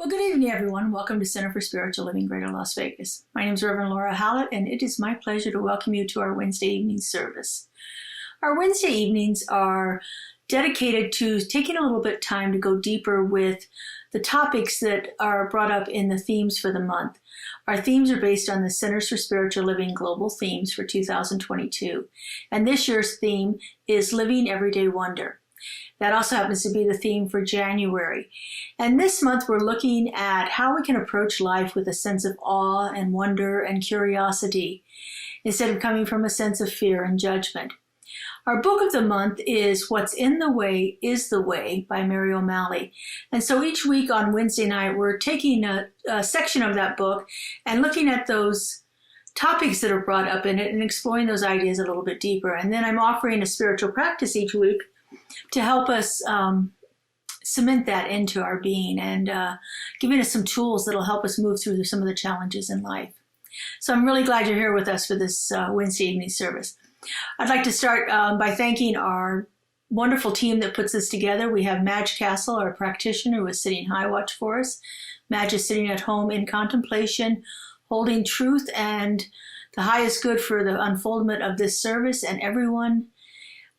Well, good evening, everyone. Welcome to Center for Spiritual Living, Greater Las Vegas. My name is Reverend Laura Hallett, and it is my pleasure to welcome you to our Wednesday evening service. Our Wednesday evenings are dedicated to taking a little bit of time to go deeper with the topics that are brought up in the themes for the month. Our themes are based on the Centers for Spiritual Living Global Themes for 2022. And this year's theme is Living Everyday Wonder. That also happens to be the theme for January. And this month we're looking at how we can approach life with a sense of awe and wonder and curiosity instead of coming from a sense of fear and judgment. Our book of the month is What's in the Way is the Way by Mary O'Malley. And so each week on Wednesday night, we're taking a section of that book and looking at those topics that are brought up in it and exploring those ideas a little bit deeper. And then I'm offering a spiritual practice each week to help us cement that into our being and giving us some tools that'll help us move through some of the challenges in life. So I'm really glad you're here with us for this Wednesday evening service. I'd like to start by thanking our wonderful team that puts this together. We have Madge Castle, our practitioner, who is sitting high watch for us. Madge is sitting at home in contemplation, holding truth and the highest good for the unfoldment of this service and everyone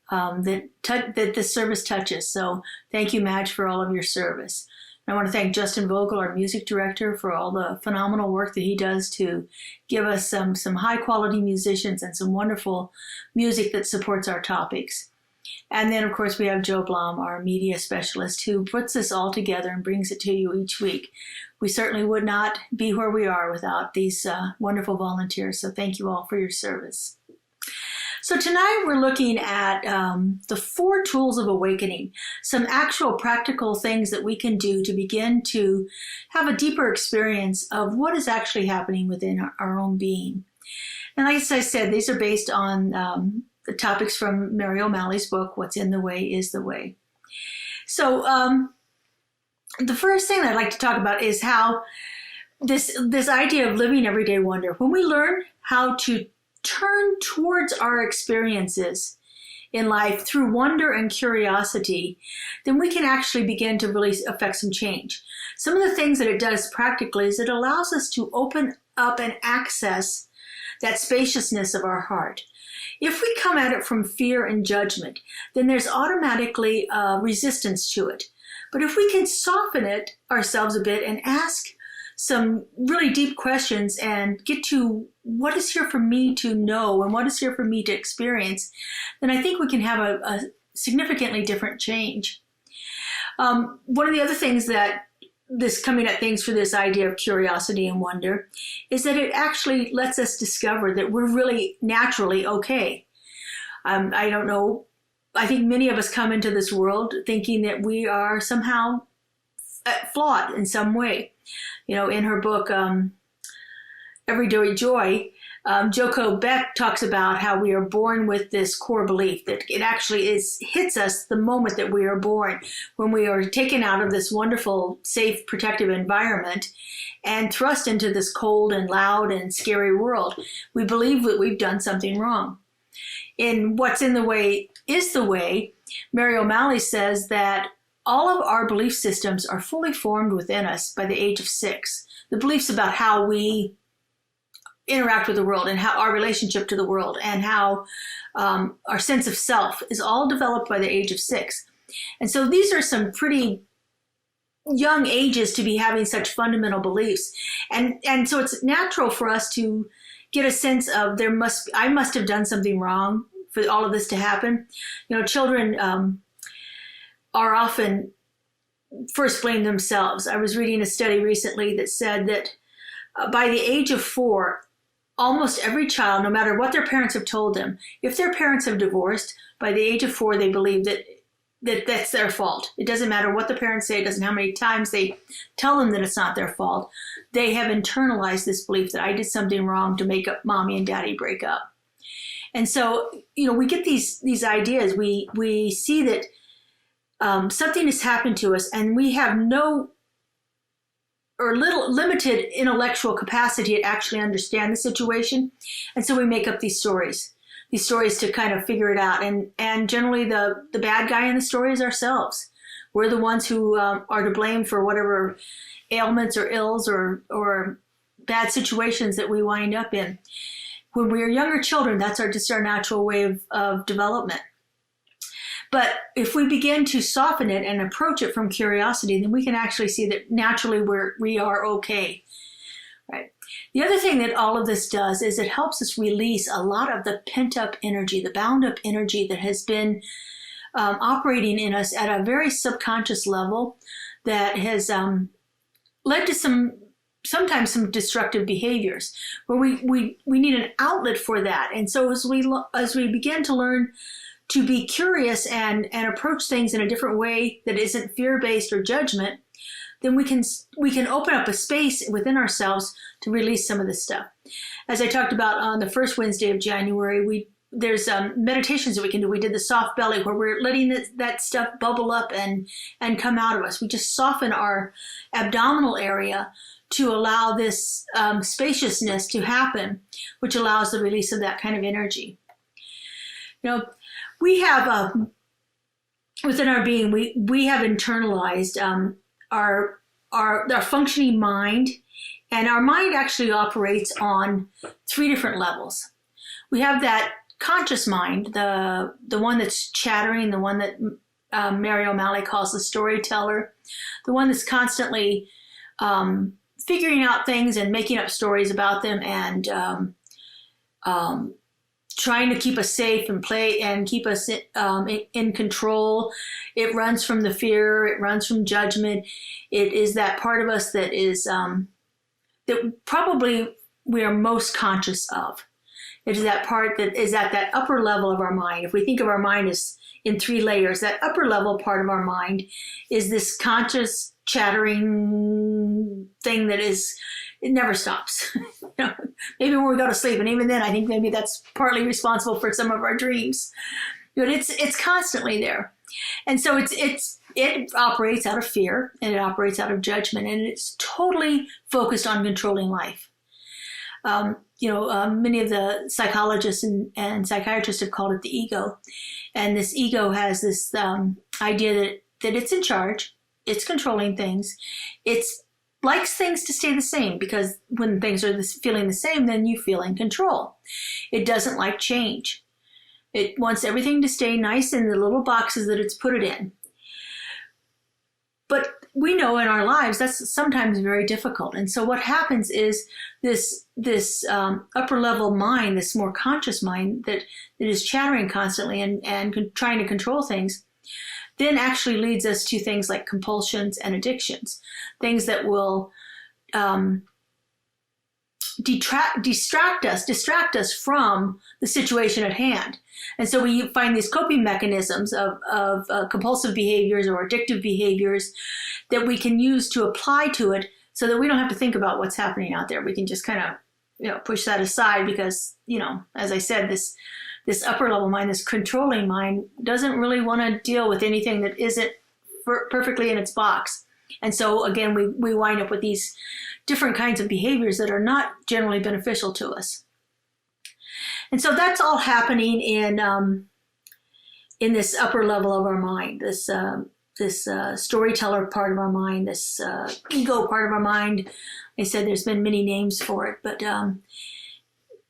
that this service touches. So thank you, Madge, for all of your service. I want to thank Justin Vogel, our music director, for all the phenomenal work that he does to give us some high-quality musicians and some wonderful music that supports our topics. And then, of course, we have Joe Blom, our media specialist, who puts this all together and brings it to you each week. We certainly would not be where we are without these wonderful volunteers, so thank you all for your service. So tonight we're looking at the 4 tools of awakening, some actual practical things that we can do to begin to have a deeper experience of what is actually happening within our own being. And like I said, these are based on the topics from Mary O'Malley's book, What's in the Way is the Way. So the first thing I'd like to talk about is how this idea of living everyday wonder, when we learn how to turn towards our experiences in life through wonder and curiosity, then we can actually begin to really affect some change. Some of the things that it does practically is it allows us to open up and access that spaciousness of our heart. If we come at it from fear and judgment, then there's automatically resistance to it. But if we can soften it ourselves a bit and ask some really deep questions and get to what is here for me to know and what is here for me to experience, then I think we can have a significantly different change. One of the other things that this coming at things for this idea of curiosity and wonder is that it actually lets us discover that we're really naturally okay. I don't know. I think many of us come into this world thinking that we are somehow flawed in some way. You know, in her book, Everyday Joy, Joko Beck talks about how we are born with this core belief that it actually hits us the moment that we are born, when we are taken out of this wonderful, safe, protective environment and thrust into this cold and loud and scary world. We believe that we've done something wrong. In What's in the Way is the Way, Mary O'Malley says that all of our belief systems are fully formed within us by the age of 6. The beliefs about how we interact with the world and how our relationship to the world and how our sense of self is all developed by the age of 6. And so these are some pretty young ages to be having such fundamental beliefs. And so it's natural for us to get a sense of I must have done something wrong for all of this to happen. You know, children are often first blame themselves. I was reading a study recently that said that by the age of 4, almost every child, no matter what their parents have told them, if their parents have divorced, by the age of 4, they believe that that's their fault. It doesn't matter what the parents say. It doesn't matter how many times they tell them that it's not their fault. They have internalized this belief that I did something wrong to make up mommy and daddy break up. And so, you know, we get these ideas. We see that something has happened to us and we have no or little limited intellectual capacity to actually understand the situation. And so we make up these stories to kind of figure it out. And generally the bad guy in the story is ourselves. We're the ones who are to blame for whatever ailments or ills or bad situations that we wind up in. When we are younger children, that's just our natural way of development. But if we begin to soften it and approach it from curiosity, then we can actually see that naturally we are okay. Right. The other thing that all of this does is it helps us release a lot of the pent-up energy, the bound-up energy that has been operating in us at a very subconscious level that has led to sometimes some destructive behaviors where we need an outlet for that. And so as we begin to learn to be curious and approach things in a different way that isn't fear-based or judgment, then we can open up a space within ourselves to release some of this stuff. As I talked about on the first Wednesday of January, there's meditations that we can do. We did the soft belly where we're letting that stuff bubble up and come out of us. We just soften our abdominal area to allow this spaciousness to happen, which allows the release of that kind of energy. We have within our being, we have internalized our functioning mind, and our mind actually operates on 3 different levels. We have that conscious mind, the one that's chattering, the one that Mary O'Malley calls the storyteller, the one that's constantly figuring out things and making up stories about them and trying to keep us safe and play and keep us in control. It runs from the fear. It runs from judgment. It is that part of us that is that probably we are most conscious of. It is that part that is at that upper level of our mind. If we think of our mind as in 3 layers, that upper level part of our mind is this conscious chattering thing that it never stops. Maybe when we go to sleep, and even then, I think maybe that's partly responsible for some of our dreams. But it's constantly there, and so it operates out of fear and it operates out of judgment, and it's totally focused on controlling life. Many of the psychologists and psychiatrists have called it the ego, and this ego has this idea that it's in charge, it's controlling things, it's likes things to stay the same, because when things are feeling the same, then you feel in control. It doesn't like change. It wants everything to stay nice in the little boxes that it's put it in. But we know in our lives that's sometimes very difficult. And so what happens is this upper level mind, this more conscious mind that is chattering constantly and trying to control things, then actually leads us to things like compulsions and addictions, things that will distract us from the situation at hand. And so we find these coping mechanisms of compulsive behaviors or addictive behaviors that we can use to apply to it so that we don't have to think about what's happening out there. We can just kind of push that aside because, as I said, this upper level mind, this controlling mind, doesn't really want to deal with anything that isn't perfectly in its box. And so, again, we wind up with these different kinds of behaviors that are not generally beneficial to us. And so that's all happening in this upper level of our mind, this storyteller part of our mind, this ego part of our mind. I said there's been many names for it, but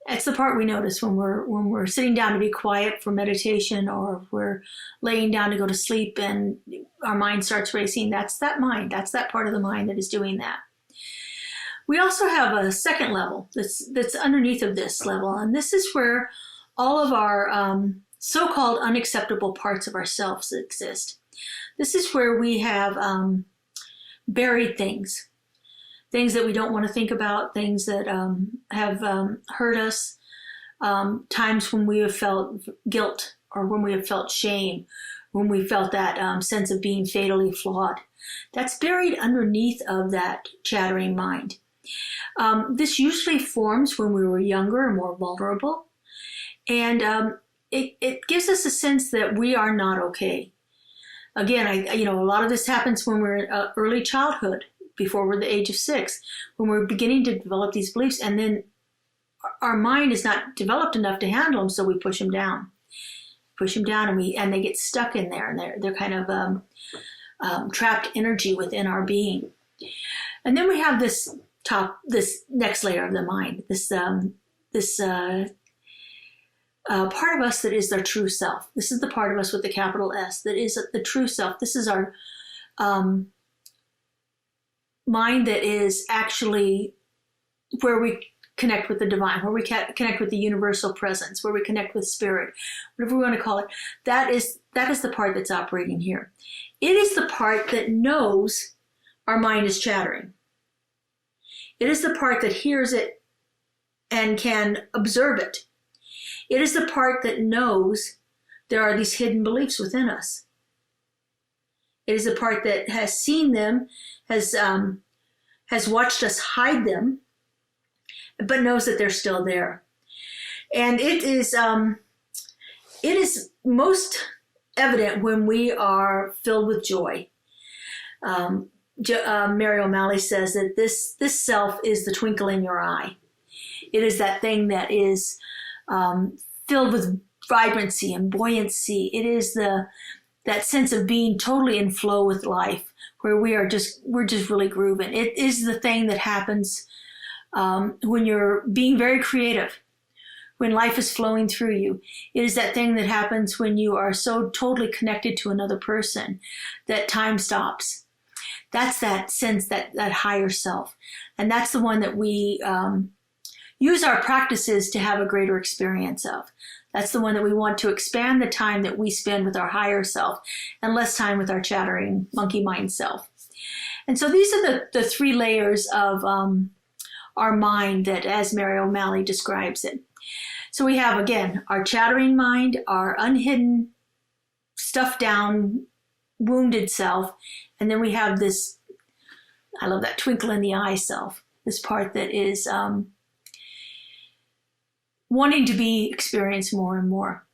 it's the part we notice when we're sitting down to be quiet for meditation, or if we're laying down to go to sleep and our mind starts racing. That's that mind. That's that part of the mind that is doing that. We also have a second level that's underneath of this level, and this is where all of our so-called unacceptable parts of ourselves exist. This is where we have buried things that we don't want to think about, things that have hurt us, times when we have felt guilt or when we have felt shame, when we felt that sense of being fatally flawed. That's buried underneath of that chattering mind. This usually forms when we were younger and more vulnerable, and it gives us a sense that we are not okay. Again, a lot of this happens when we're in early childhood, before we're the age of 6, when we're beginning to develop these beliefs, and then our mind is not developed enough to handle them, so we push them down, and they get stuck in there, and they're kind of trapped energy within our being. And then we have this next layer of the mind, this part of us that is our true self. This is the part of us with the capital S that is the true self. This is our mind that is actually where we connect with the divine, where we connect with the universal presence, where we connect with spirit, whatever we want to call it. That is the part that's operating here. It is the part that knows our mind is chattering. It is the part that hears it and can observe it. It is the part that knows there are these hidden beliefs within us. It is the part that has seen them, has watched us hide them, but knows that they're still there. And it is most evident when we are filled with joy. Mary O'Malley says that this self is the twinkle in your eye. It is that thing that is filled with vibrancy and buoyancy. It is that sense of being totally in flow with life, where we're just really grooving. It is the thing that happens when you're being very creative, when life is flowing through you. It is that thing that happens when you are so totally connected to another person that time stops. That's that sense, that higher self. And that's the one that we use our practices to have a greater experience of. That's the one that we want to expand the time that we spend with our higher self and less time with our chattering monkey mind self. And so these are the three layers of our mind that, as Mary O'Malley describes it. So we have, again, our chattering mind, our unhidden, stuffed down, wounded self, and then we have this, I love that twinkle in the eye self, this part that is wanting to be experienced more and more.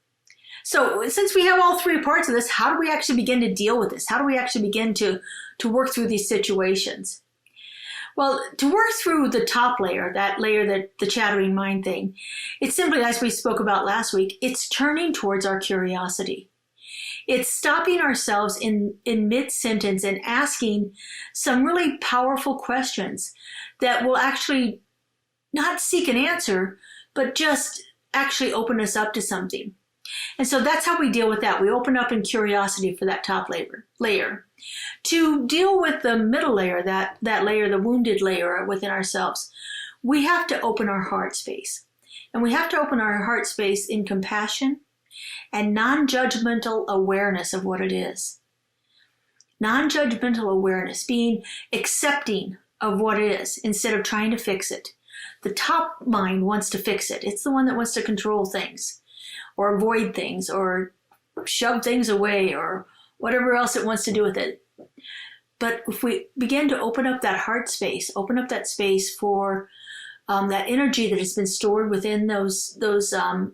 So since we have all three parts of this, how do we actually begin to deal with this? How do we actually begin to work through these situations? Well, to work through the top layer, that the chattering mind thing, it's simply, as we spoke about last week, it's turning towards our curiosity. It's stopping ourselves in mid-sentence and asking some really powerful questions that will actually not seek an answer, but just actually open us up to something. And so that's how we deal with that. We open up in curiosity for that top layer. To deal with the middle layer, that layer, the wounded layer within ourselves, we have to open our heart space. And we have to open our heart space in compassion and non-judgmental awareness of what it is. Non-judgmental awareness, being accepting of what it is instead of trying to fix it. The top mind wants to fix it. It's the one that wants to control things or avoid things or shove things away or whatever else it wants to do with it. But if we begin to open up that heart space, open up that space for that energy that has been stored within those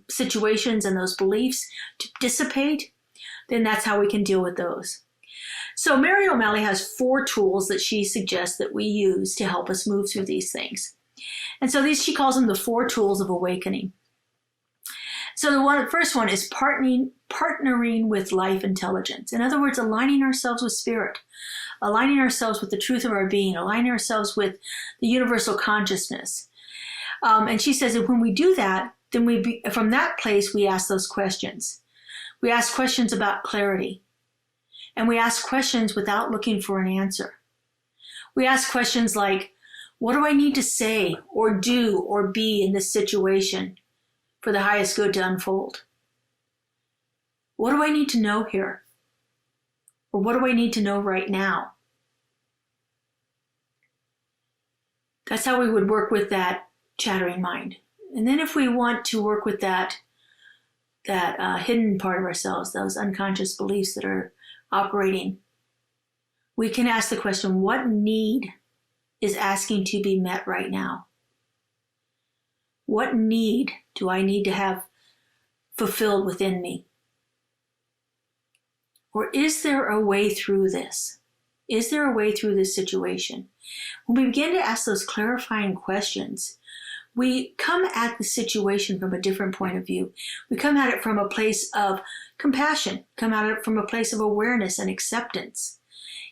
situations and those beliefs to dissipate, then that's how we can deal with those. So Mary O'Malley has 4 tools that she suggests that we use to help us move through these things. And so she calls them the 4 tools of awakening. So the first one is partnering with life intelligence. In other words, aligning ourselves with spirit, aligning ourselves with the truth of our being, aligning ourselves with the universal consciousness. And she says that when we do that, then from that place, we ask those questions. We ask questions about clarity. And we ask questions without looking for an answer. We ask questions like, what do I need to say or do or be in this situation for the highest good to unfold? What do I need to know here? Or what do I need to know right now? That's how we would work with that chattering mind. And then if we want to work with that hidden part of ourselves, those unconscious beliefs that are operating, we can ask the question, what need is asking to be met right now? What need do I need to have fulfilled within me? Or is there a way through this? Is there a way through this situation? When we begin to ask those clarifying questions, we come at the situation from a different point of view. We come at it from a place of compassion, come at it from a place of awareness and acceptance.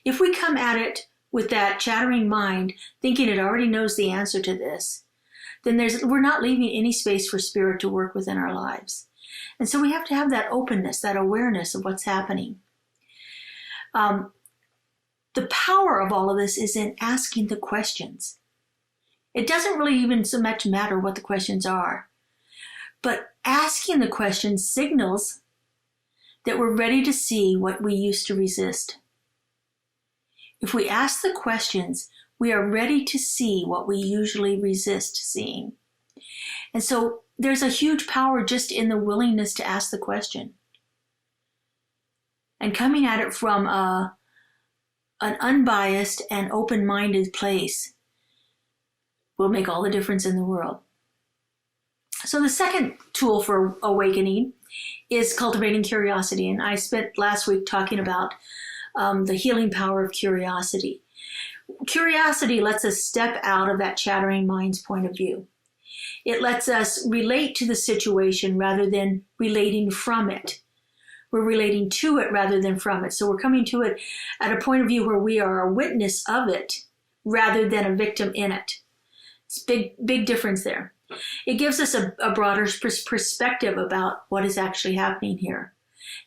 If we come at it with that chattering mind, thinking it already knows the answer to this, then we're not leaving any space for spirit to work within our lives. And so we have to have that openness, that awareness of what's happening. The power of all of this is in asking the questions. It doesn't really even so much matter what the questions are, but asking the questions signals that we're ready to see what we used to resist. If we ask the questions, we are ready to see what we usually resist seeing. And so there's a huge power just in the willingness to ask the question. And coming at it from an unbiased and open-minded place will make all the difference in the world. So the second tool for awakening is cultivating curiosity. And I spent last week talking about the healing power of curiosity. Curiosity lets us step out of that chattering mind's point of view. It lets us relate to the situation rather than relating from it. We're relating to it rather than from it. So we're coming to it at a point of view where we are a witness of it rather than a victim in it. It's big difference there. It gives us a broader perspective about what is actually happening here.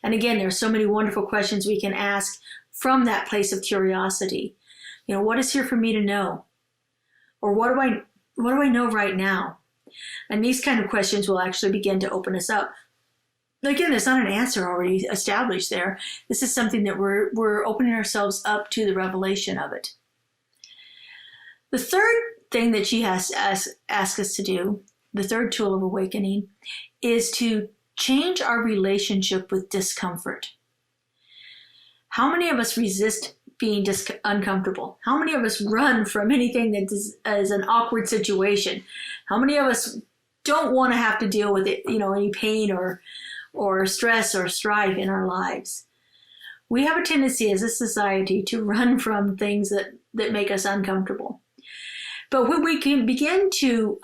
And again, there are so many wonderful questions we can ask from that place of curiosity. You know, what is here for me to know? Or what do I know right now? And these kind of questions will actually begin to open us up. Again, there's not an answer already established there. This is something that we're opening ourselves up to the revelation of it. The third thing that she has asked us to do, the third tool of awakening, is to change our relationship with discomfort. How many of us resist being uncomfortable? How many of us run from anything that is an awkward situation? How many of us don't want to have to deal with it, any pain or stress or strife in our lives? We have a tendency as a society to run from things that make us uncomfortable. But when we can begin to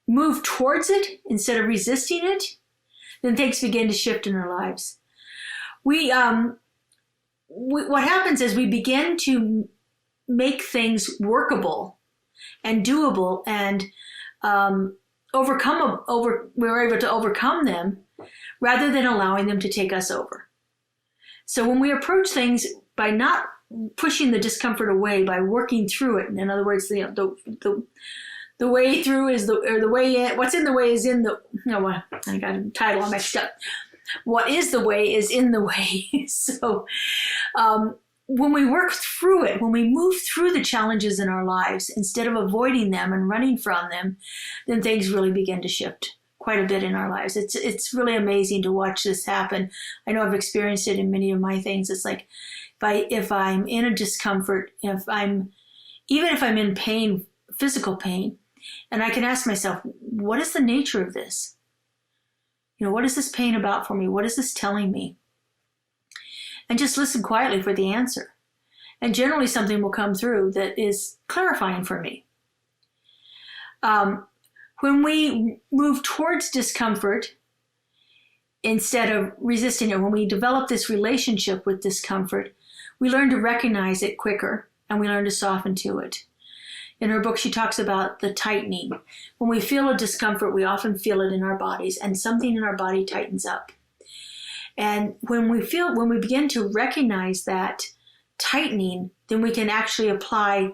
move towards it instead of resisting it, then things begin to shift in our lives. What happens is we begin to make things workable and doable, and we're able to overcome them rather than allowing them to take us over. So when we approach things by not pushing the discomfort away, by working through it, and in other words, the way through is the way in. What's in the way is in the. No, I got a title all mixed up. What is the way is in the way. So when we work through it, when we move through the challenges in our lives, instead of avoiding them and running from them, then things really begin to shift quite a bit in our lives. It's really amazing to watch this happen. I know I've experienced it in many of my things. It's like if I'm in a discomfort, even if I'm in pain, physical pain, and I can ask myself, what is the nature of this? What is this pain about for me? What is this telling me? And just listen quietly for the answer. And generally something will come through that is clarifying for me. When we move towards discomfort, instead of resisting it, when we develop this relationship with discomfort, we learn to recognize it quicker and we learn to soften to it. In her book, she talks about the tightening. When we feel a discomfort, we often feel it in our bodies, and something in our body tightens up. And when we begin to recognize that tightening, then we can actually apply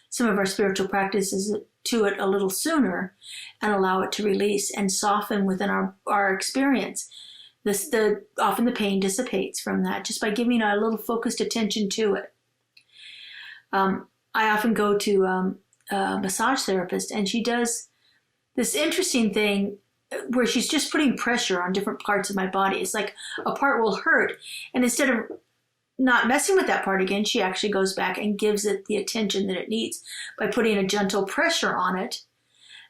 some of our spiritual practices to it a little sooner and allow it to release and soften within our experience. Often the pain dissipates from that just by giving a little focused attention to it. I often go to a massage therapist, and she does this interesting thing where she's just putting pressure on different parts of my body. It's like a part will hurt, and instead of not messing with that part again, she actually goes back and gives it the attention that it needs by putting a gentle pressure on it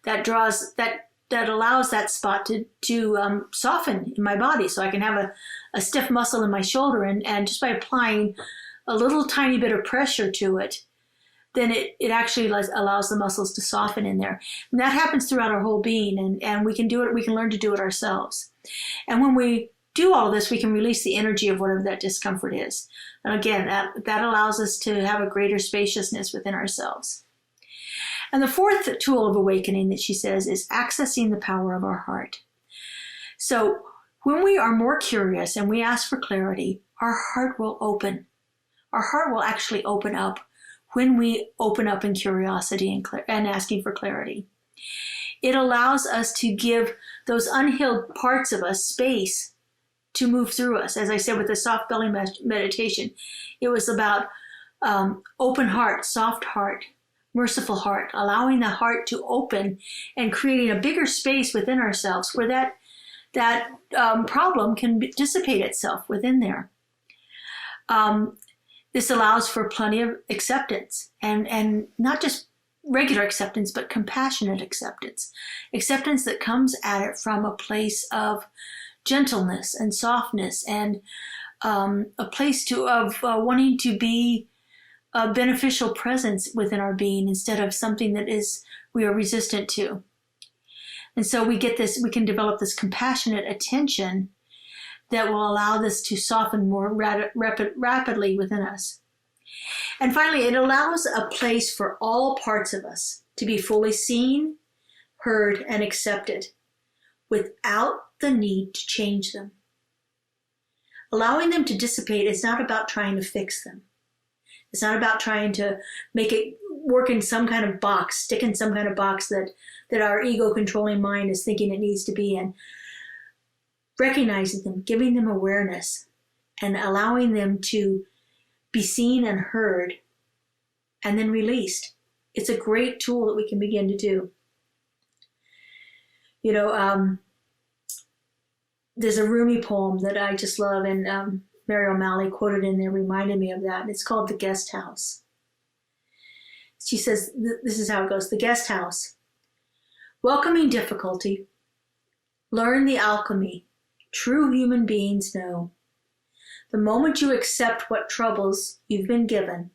that allows that spot to soften in my body, so I can have a stiff muscle in my shoulder, and just by applying a little tiny bit of pressure to it, then it actually allows the muscles to soften in there. And that happens throughout our whole being, and we can do it. We can learn to do it ourselves. And when we do all this, we can release the energy of whatever that discomfort is. And again, that allows us to have a greater spaciousness within ourselves. And the fourth tool of awakening that she says is accessing the power of our heart. So when we are more curious and we ask for clarity, our heart will open. Our heart will actually open up when we open up in curiosity and asking for clarity. It allows us to give those unhealed parts of us space to move through us. As I said with the soft belly meditation, it was about open heart, soft heart, merciful heart, allowing the heart to open and creating a bigger space within ourselves where that problem can dissipate itself within there. This allows for plenty of acceptance, and not just regular acceptance, but compassionate acceptance. Acceptance that comes at it from a place of gentleness and softness, and a place of wanting to be a beneficial presence within our being instead of something that we are resistant to. And so we can develop this compassionate attention that will allow this to soften more rapidly within us. And finally, it allows a place for all parts of us to be fully seen, heard, and accepted without the need to change them. Allowing them to dissipate is not about trying to fix them. It's not about trying to make it work in some kind of box, stick in some kind of box that our ego-controlling mind is thinking it needs to be in. Recognizing them, giving them awareness, and allowing them to be seen and heard, and then released. It's a great tool that we can begin to do. There's a Rumi poem that I just love, and Mary O'Malley quoted in there reminded me of that, and it's called The Guest House. She says, this is how it goes: the guest house. Welcoming difficulty, learn the alchemy true human beings know. The moment you accept what troubles you've been given,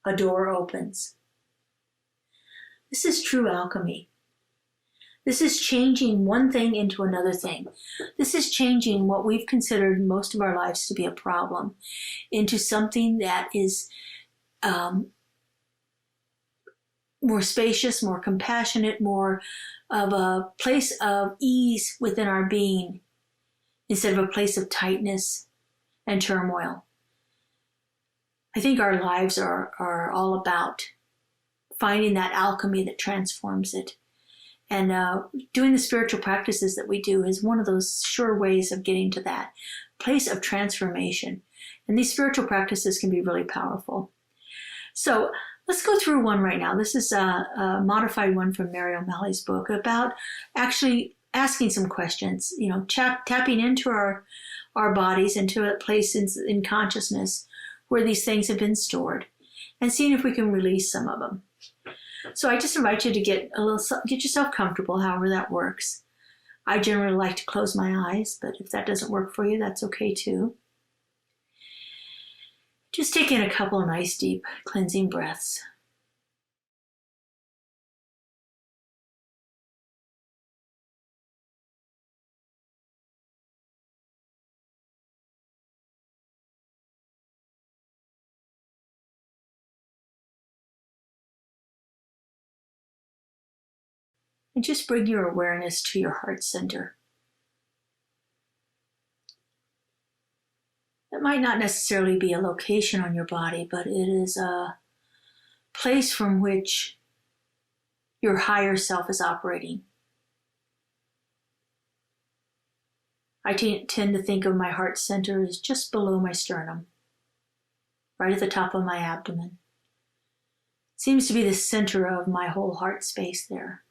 a door opens. This is true alchemy. This is changing one thing into another thing. This is changing what we've considered most of our lives to be a problem into something that is more spacious, more compassionate, more of a place of ease within our being instead of a place of tightness and turmoil. I think our lives are all about finding that alchemy that transforms it. And doing the spiritual practices that we do is one of those sure ways of getting to that place of transformation. And these spiritual practices can be really powerful. So let's go through one right now. This is a modified one from Mary O'Malley's book about actually asking some questions, tapping into our bodies, into a place in consciousness where these things have been stored, and seeing if we can release some of them. So I just invite you to get yourself comfortable, however that works. I generally like to close my eyes, but if that doesn't work for you, that's okay too. Just take in a couple of nice, deep, cleansing breaths. And just bring your awareness to your heart center. It might not necessarily be a location on your body, but it is a place from which your higher self is operating. I tend to think of my heart center as just below my sternum, right at the top of my abdomen. It seems to be the center of my whole heart space there.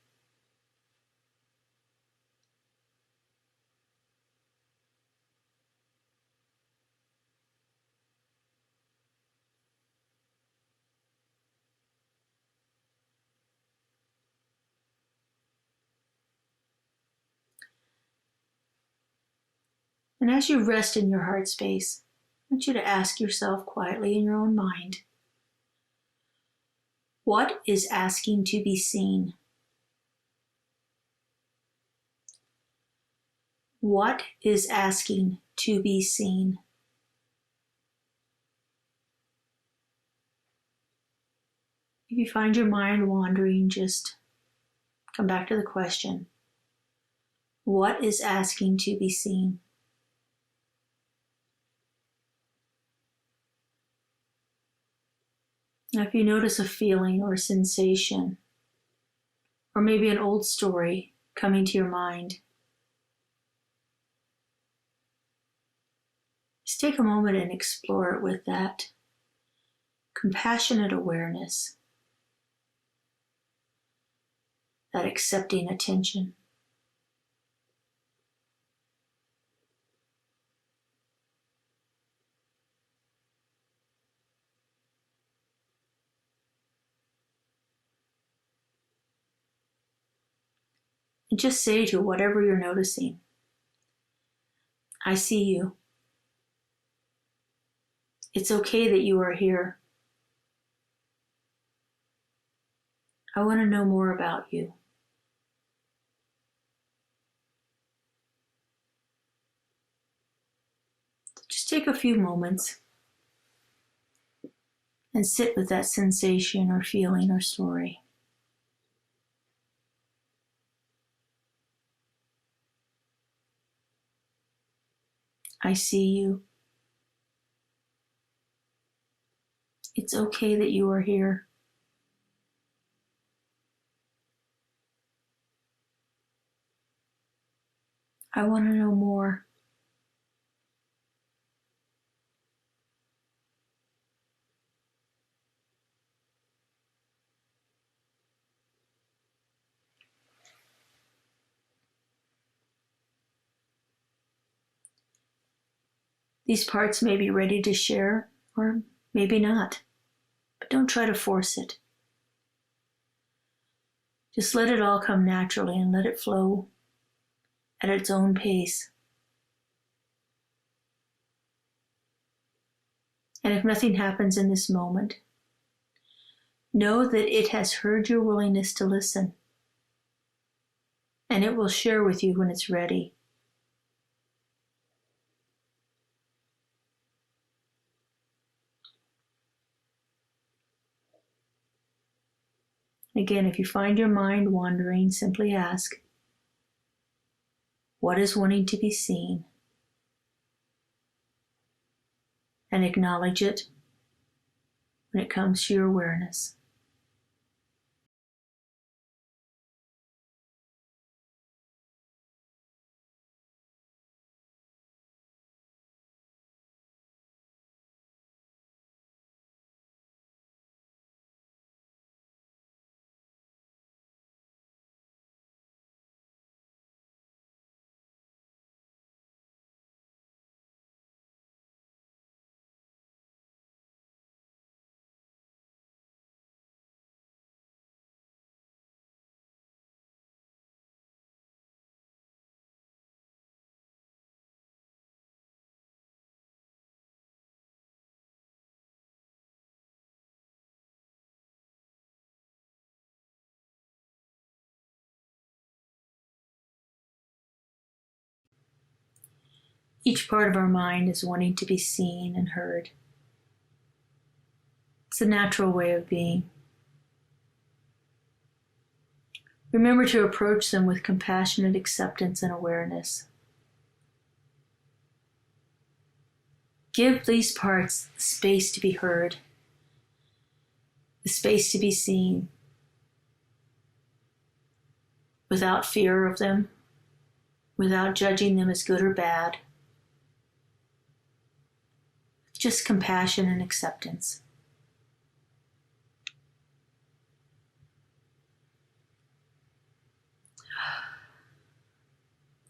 And as you rest in your heart space, I want you to ask yourself quietly in your own mind, what is asking to be seen? What is asking to be seen? If you find your mind wandering, just come back to the question, What is asking to be seen? Now, if you notice a feeling or a sensation, or maybe an old story coming to your mind, just take a moment and explore it with that compassionate awareness, that accepting attention. And just say to whatever you're noticing, I see you. It's okay that you are here. I want to know more about you. Just take a few moments and sit with that sensation or feeling or story. I see you. It's okay that you are here. I want to know more. These parts may be ready to share, or maybe not, but don't try to force it. Just let it all come naturally and let it flow at its own pace. And if nothing happens in this moment, know that it has heard your willingness to listen, and it will share with you when it's ready. Again, if you find your mind wandering, simply ask, what is wanting to be seen? And acknowledge it when it comes to your awareness. Each part of our mind is wanting to be seen and heard. It's a natural way of being. Remember to approach them with compassionate acceptance and awareness. Give these parts the space to be heard, the space to be seen, without fear of them, without judging them as good or bad. Just compassion and acceptance.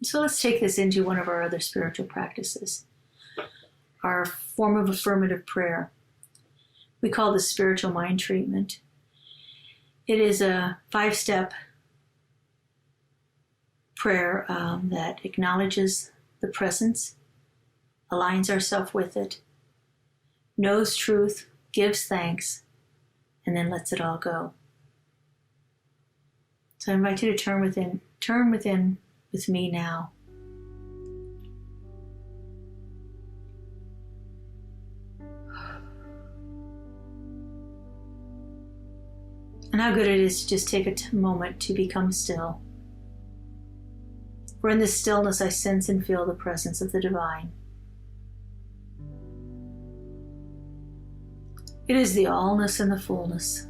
So let's take this into one of our other spiritual practices, our form of affirmative prayer. We call this spiritual mind treatment. It is a 5-step prayer that acknowledges the presence, aligns ourselves with it, knows truth, gives thanks, and then lets it all go. So I invite you to turn within with me now. And how good it is to just take a moment to become still. For in this stillness I sense and feel the presence of the divine. It is the allness and the fullness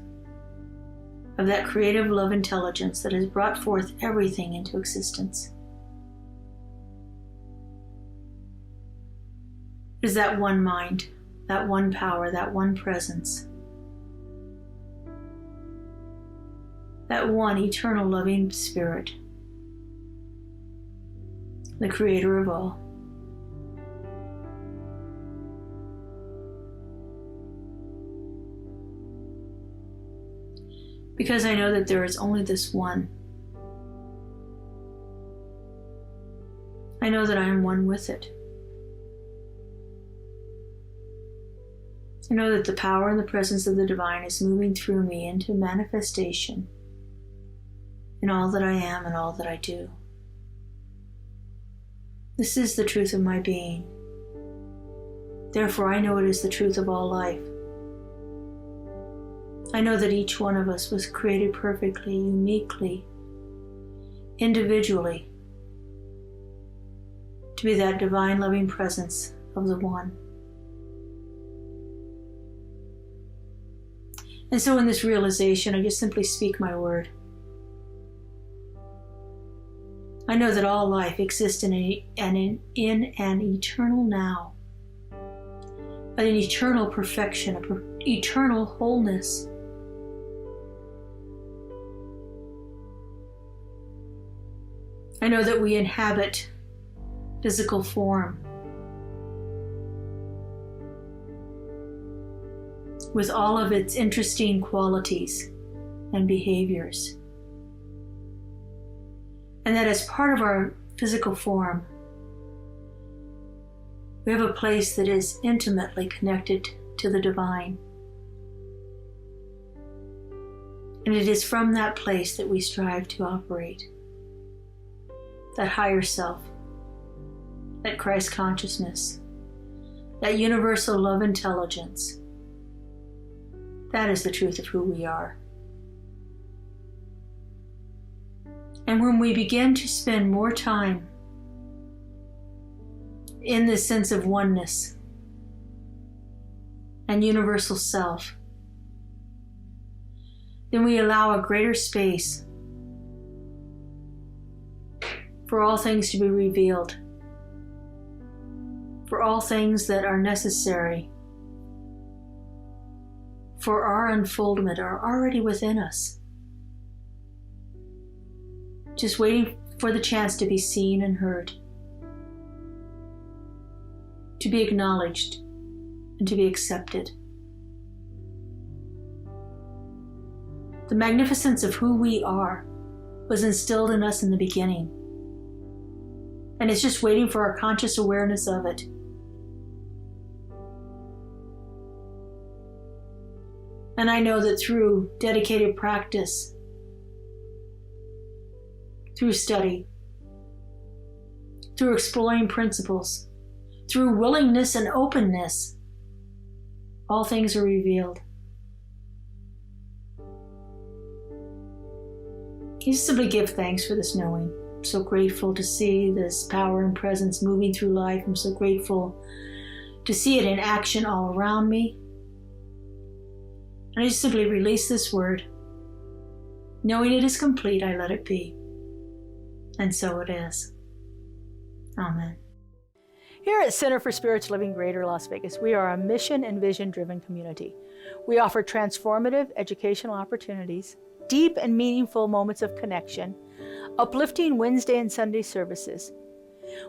of that creative love intelligence that has brought forth everything into existence. It is that one mind, that one power, that one presence, that one eternal loving spirit, the creator of all. Because I know that there is only this one. I know that I am one with it. I know that the power and the presence of the divine is moving through me into manifestation in all that I am and all that I do. This is the truth of my being. Therefore, I know it is the truth of all life. I know that each one of us was created perfectly, uniquely, individually, to be that divine loving presence of the one. And so in this realization, I just simply speak my word. I know that all life exists in an eternal now, an eternal perfection, an eternal wholeness. I know that we inhabit physical form with all of its interesting qualities and behaviors. And that as part of our physical form, we have a place that is intimately connected to the divine. And it is from that place that we strive to operate. That higher self, that Christ consciousness, that universal love intelligence. That is the truth of who we are. And when we begin to spend more time in this sense of oneness and universal self, then we allow a greater space for all things to be revealed, for all things that are necessary for our unfoldment are already within us, just waiting for the chance to be seen and heard, to be acknowledged and to be accepted. The magnificence of who we are was instilled in us in the beginning, and it's just waiting for our conscious awareness of it. And I know that through dedicated practice, through study, through exploring principles, through willingness and openness, all things are revealed. You just simply give thanks for this knowing. I'm so grateful to see this power and presence moving through life. I'm so grateful to see it in action all around me. And I just simply release this word. Knowing it is complete, I let it be. And so it is. Amen. Here at Center for Spiritual Living Greater Las Vegas, we are a mission and vision-driven community. We offer transformative educational opportunities, deep and meaningful moments of connection, uplifting Wednesday and Sunday services.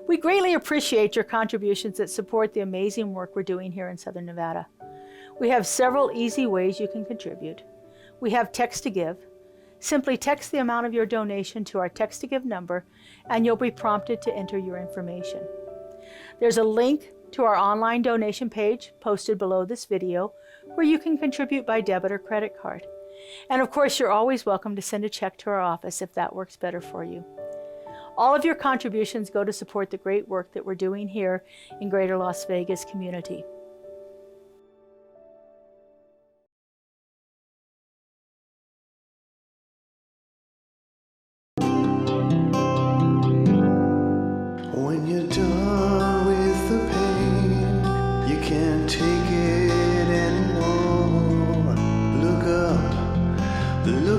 We greatly appreciate your contributions that support the amazing work we're doing here in Southern Nevada. We have several easy ways you can contribute. We have text to give. Simply text the amount of your donation to our text to give number and you'll be prompted to enter your information. There's a link to our online donation page posted below this video where you can contribute by debit or credit card. And of course, you're always welcome to send a check to our office if that works better for you. All of your contributions go to support the great work that we're doing here in Greater Las Vegas community.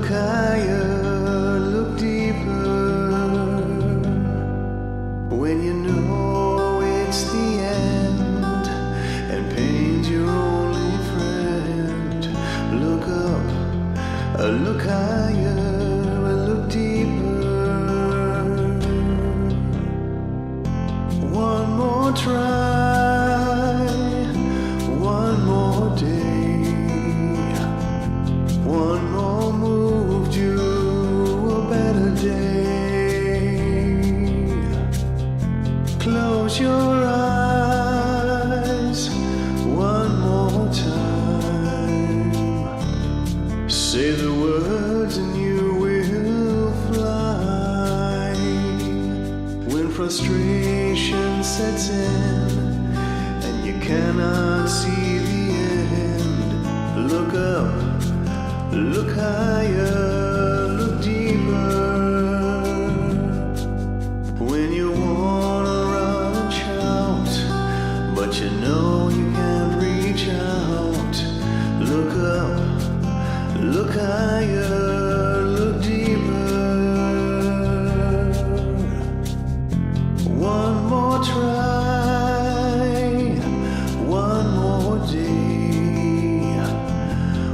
higher, look deeper. When you know it's the end and pain's your only friend, look up, look higher, look deeper. One more try, one more day, one more move to a better day. Close your eyes one more time. Say the words and you will fly. When frustration sets in and you cannot see the end, look up, look higher, look deeper. When you wanna run and shout, but you know you can't reach out, look up, look higher, look deeper. One more try, one more day,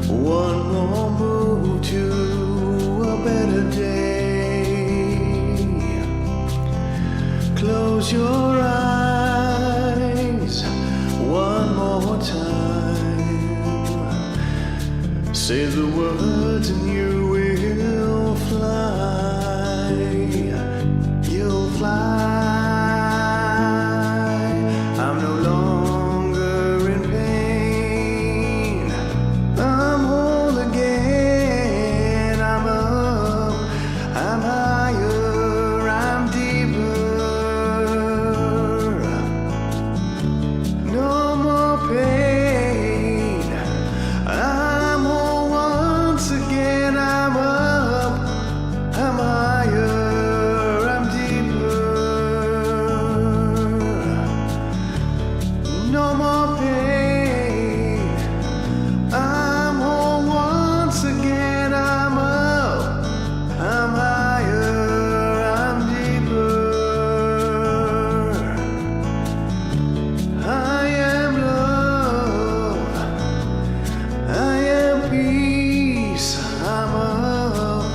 one more move to a better day. Close your eyes one more time. Say the words and you will fly. You'll fly. I'm no longer in pain. I'm whole again. I'm up, I'm higher, I'm deeper. No more pain. I'm whole once again. I'm up, I'm higher, I'm deeper. No more pain. I'm whole once again. I'm up, I'm higher, I'm deeper. I am love, I am peace. I'm up,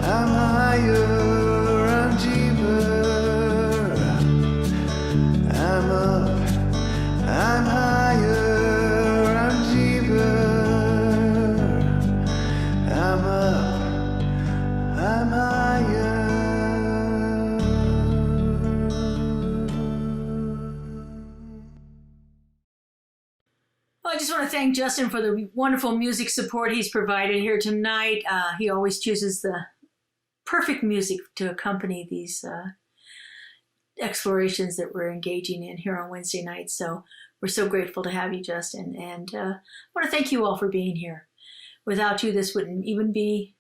I'm higher, I'm deeper. I'm up, I'm higher, I'm deeper. I'm up, I'm higher. Well, I just want to thank Justin for the wonderful music support he's provided here tonight. He always chooses the perfect music to accompany these explorations that we're engaging in here on Wednesday nights. So we're so grateful to have you, Justin. And I want to thank you all for being here. Without you, this wouldn't even be,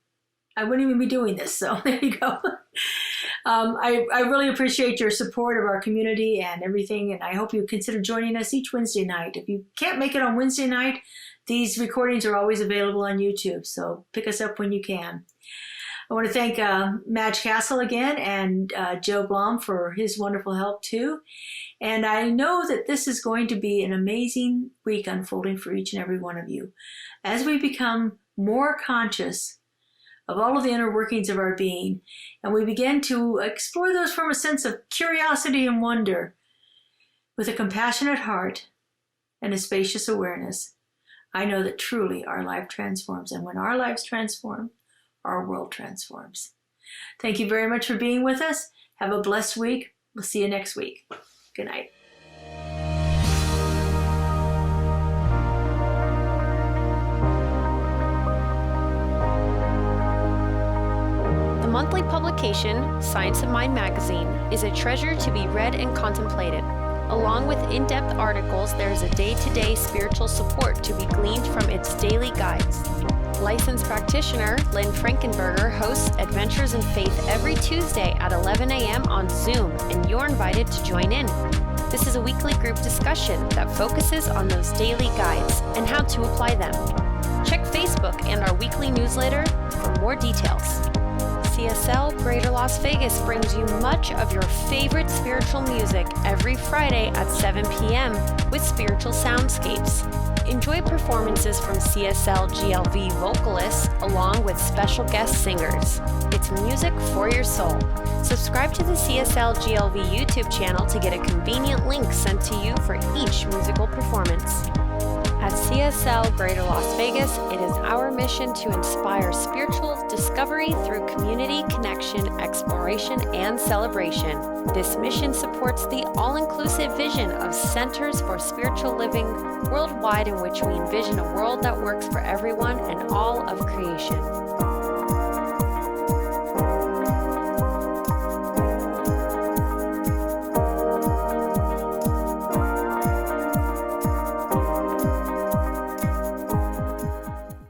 I wouldn't even be doing this. So there you go. I really appreciate your support of our community and everything, and I hope you consider joining us each Wednesday night. If you can't make it on Wednesday night, these recordings are always available on YouTube, so pick us up when you can. I want to thank Madge Castle again and Joe Blom for his wonderful help too. And I know that this is going to be an amazing week unfolding for each and every one of you as we become more conscious of all of the inner workings of our being, and we begin to explore those from a sense of curiosity and wonder with a compassionate heart and a spacious awareness. I know that truly our life transforms, and when our lives transform, our world transforms. Thank you very much for being with us. Have a blessed week. We'll see you next week. Good night. The monthly publication, Science of Mind magazine, is a treasure to be read and contemplated. Along with in-depth articles, there is a day-to-day spiritual support to be gleaned from its daily guides. Licensed practitioner Lynn Frankenberger hosts Adventures in Faith every Tuesday at 11 a.m. on Zoom, and you're invited to join in. This is a weekly group discussion that focuses on those daily guides and how to apply them. Check Facebook and our weekly newsletter for more details. CSL Greater Las Vegas brings you much of your favorite spiritual music every Friday at 7 p.m. with spiritual soundscapes. Enjoy performances from CSLGLV vocalists along with special guest singers. It's music for your soul. Subscribe to the CSLGLV YouTube channel to get a convenient link sent to you for each musical performance. At CSL Greater Las Vegas, it is our mission to inspire spiritual discovery through community connection, exploration, and celebration. This mission supports the all-inclusive vision of Centers for Spiritual Living worldwide, in which we envision a world that works for everyone and all of creation.